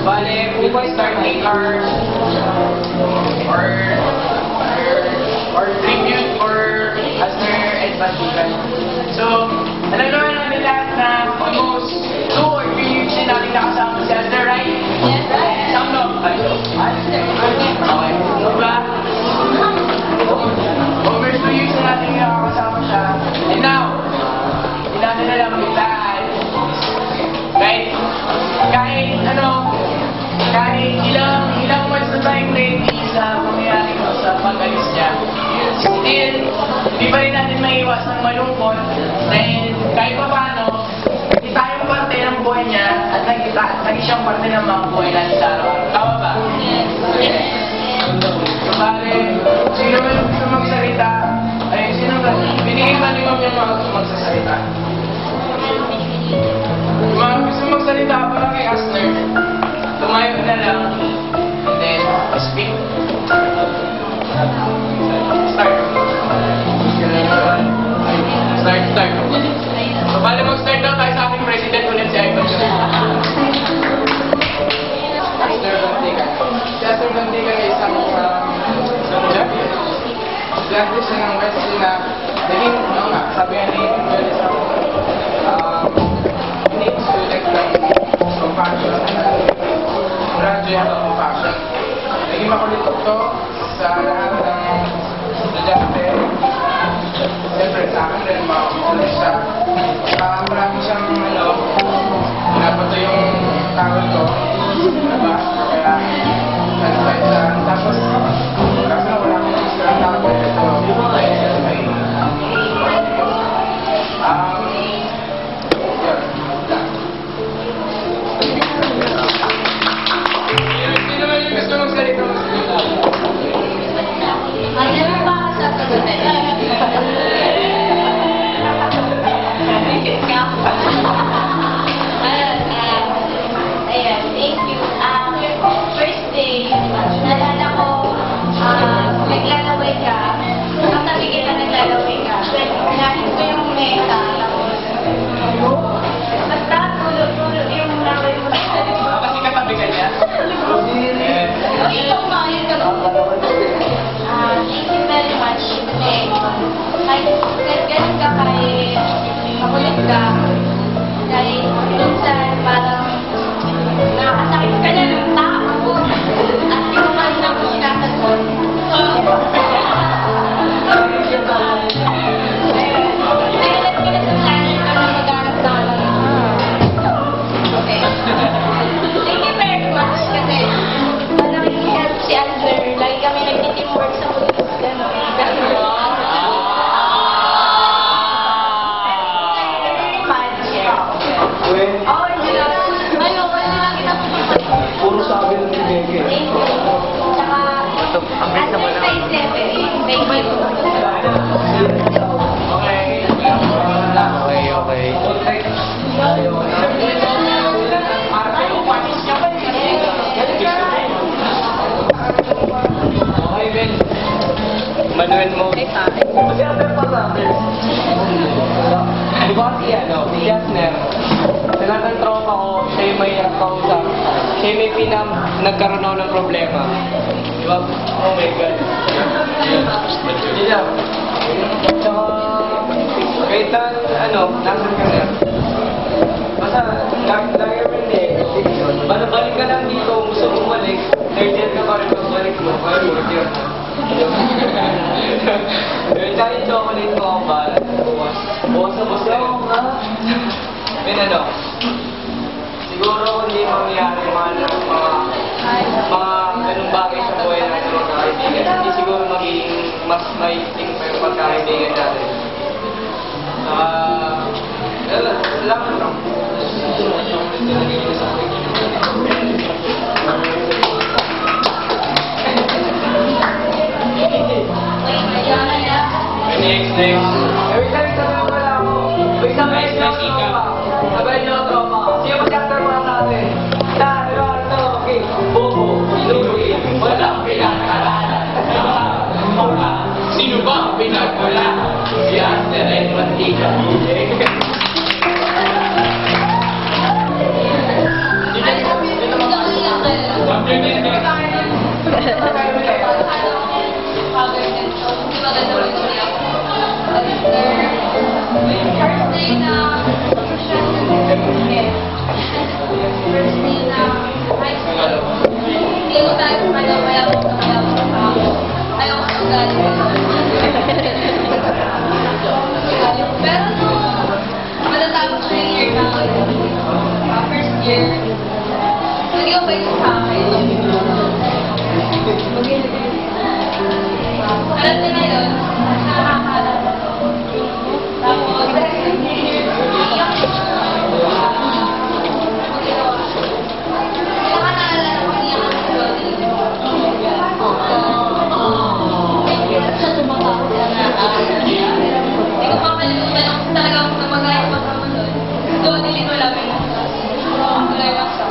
Bale, kung ba start makers or tribute or Asner and Batikan. So, alam naman namin lahat na almost 2 or 3 years din natin nakasama si Asner, right? Yes, right. Samlo? Asner. Okay. Diba? Over 2 years na natin nakakasama siya. And now, hindi natin alam yung lahat. Right? Kahit ilang months na tayong ready sa pangyayari ko sa pag-alis niya, still, hindi pa rin natin maiwas ng malungkot dahil kahit pa paano, hindi tayong parte ng buhay niya at naging siyang parte ng mga buhay natin sa araw-araw. Tama ba? Yes. So, pare, sino ba yung gusto magsalita? Ay, sino ba? Binigay ba ni Ma'am yung mga gusto magsasalita? Mga gusto magsalita para kay Asner. Tumayo na lang, and then speak. Start. So, bale mag-start daw tayo sa ating president ulit si Ivan. Asner Bandigan. Si Asner Bandigan ay isang Judge siya ng West na naging, sabi nga ni Joel isang unique student ng compassion. Graduate ng fashion. Naging makulit to sa lahat ng estudyante. Siyempre sa akin rin, makulit siya. Marami siyang, napato yung tawag ko. Diba? Kaya, nag-fight siya. Tapos, kasi wala akong gusto ng tawag. Ito, dahil minsan parang nakakasakit ka na ng tao at yung man na mo sinasagot. Kaya pinasasali ka na maghanap na okay. Thank you very much kasi malaking help si Asner. Lagi kami nag-teamwork sa police. Puro sabi ng Beke. Manuel mo. Kasi ang pa sa akin. Di ba si Asner? Sa lahat ng tropa ko, siya yung may kausap. Siya yung may nagkaroon ako ng problema. Di ba? Oh my God. Hindi lang. Tsaka, kahit na, nasan ka na. Basta, lagi rin balik ka lang dito, gusto bumalik, third year ka pa rin magbalik mo. Kaya mo, yun. Tsaka yung chocolate ko ako ba? Bukas na bukas na. Siguro hindi mangyayari mga ganung bagay sa buhay natin mga kaibigan. Hindi siguro magiging mas maiting pa yung pagkakaibigan natin. Salamat lang. Next. Every time sabi ko pala ako, sabay niyo ako tropa. Sabay niyo ako tropa. Sino mag-after mga sa atin? Okay. Bobo, inuwi, walang pinakalanan. Sino ba? pinagmula. Yes, the red mantika. Pero matatapos na yung year namin, first year, naging okay sa akin. Alam niyo na yun, nakakakalala. Tapos, iyak siya. Nakakaalala ko niya ang Johnny. Sa tumatawag na. Hindi ko makalimutan ako talagang namagaya pa sa mga doon. Doon, hindi ko alam yung kulay waksa.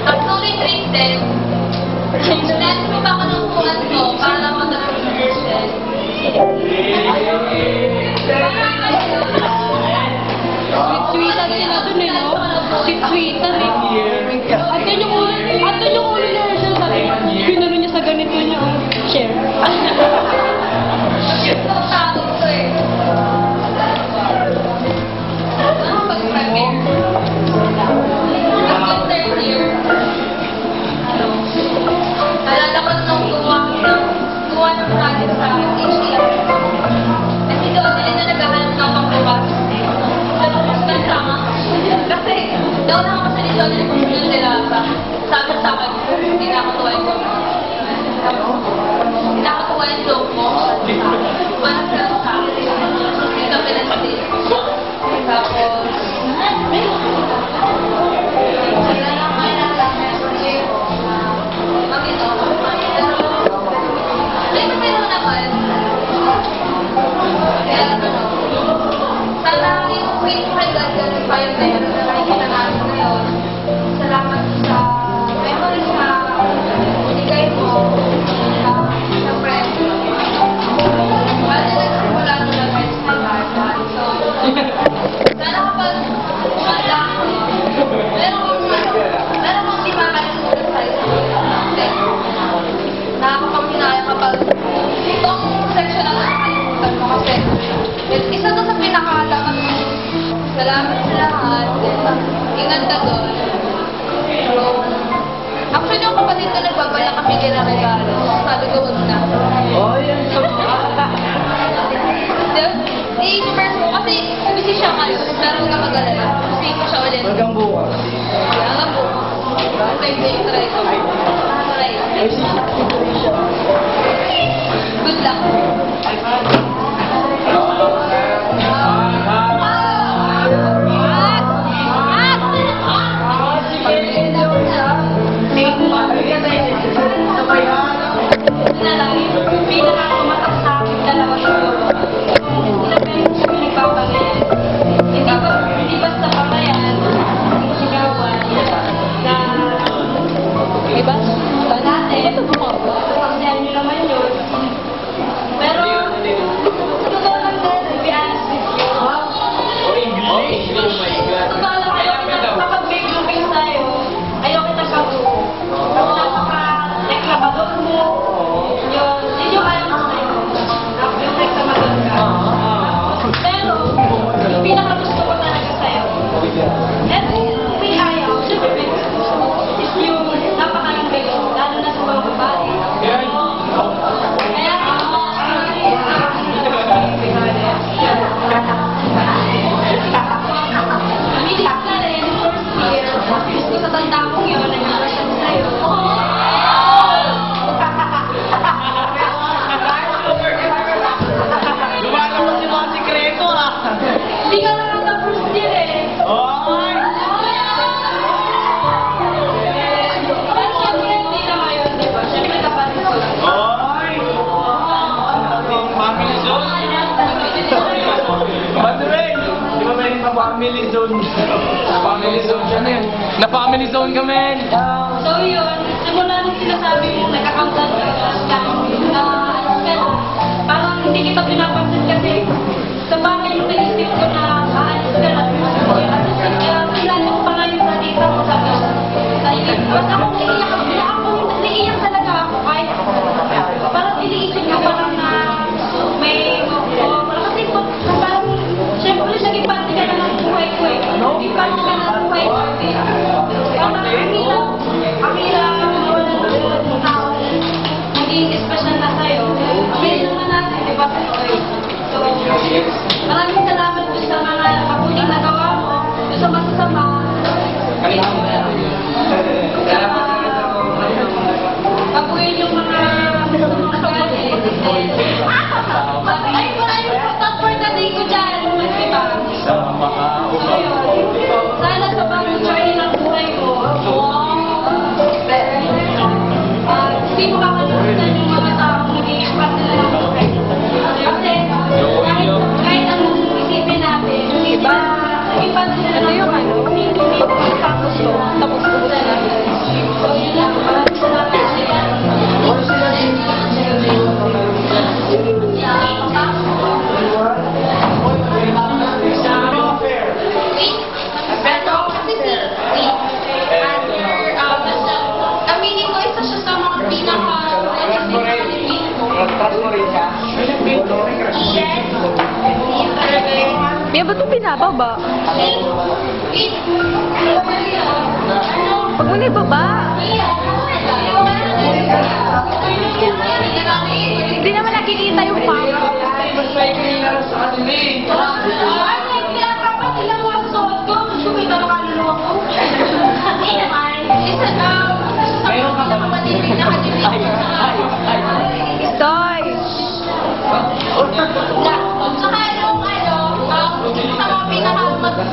Actually, treated. Dahil pa ako ng kuhan ko para matapos ng person. Sweet-sweetan sila dun eh, no? Sweet-sweetan eh. At yun yung ulo niya siya sabi. Pinano niya sa ganito niya, share. Ito tawag ko eh. Ano pag-prepare? Hanggang third year. Alala ko nung gumawa ng project sa HDF. Kasi doon nila na naghahanap ng pangbukas. Mas kasama. Kasi doon ako kasi dito nila kung sino nila sabi sa akin, hindi na ako tuwa yung joke. Hindi na ako tuwa yung joke mo. Ano sila sa akin? Dito pinag-stay. Tapos, salamat sa memories na binigay mo sa friends. Para nagsimula ko na friends na bata. So, sana kapag wala ako, meron kong di makalimutan sa'yo. Nakakapanghinaya kapag itong section na nakakalimutan mo kasi isa to sa pinakalaman mo. Salamat sa lahat. Ingat ka doon. So, actually, yung kapatid ko nagbabala kami ng regalo. Sabi ko, huwag na. Oh, yan. I-first mo, kasi busy siya ngayon. Pero huwag ka mag-alala. Busy ko siya ulit. Hanggang bukas. Hanggang po. Try ko. Try. Good luck. Pinaka-tumatak sa akin dalawa siguro. Una pa yung pinagpapagayan. Hindi basta pagayan, sigawan, na iba? Dati, pagsasayan nyo naman yun. Pero, totoo lang din, to be honest with you. Totoo lang kayo, kapag may grouping sa'yo, ayaw kita pag-upo. Pag napaka-reklamador mo, yun yung ayaw ko sa'yo. Yung reklamador ka. Pero, yung pinakagusto ko talaga sa'yo, at may ayaw, syempre may gusto mo, is yung napakaingay mo, lalo na sa mga babae. Kaya, Milis ka rin, first year, gusto sa tanda kong yun, nag-impression sa'yo. Lumalabas yung mga sikreto, ah. Hindi ka lang sa first year eh. Oy! Pero syempre, hindi na ngayon, di ba? Syempre, kapatid ko lang. Oy! Ang family zone? Manuel! Di ba meron sa family zone? Family zone siya na yun. Na-family zone ka, men! So yun, simula nung sinasabi mo, nagkakamtan ka, Mia, ba't mo binababa? Pag mo na ibaba. Hindi naman nakikita yung pang. Mas may cleaner sa kanila eh. Meron ka ba? Stoy!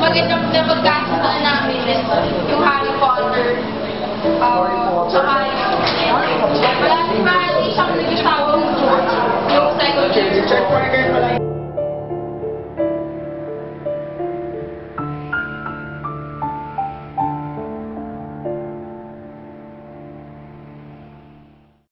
Magandang na pagkakita namin yung Harry Potter. Tsaka yung...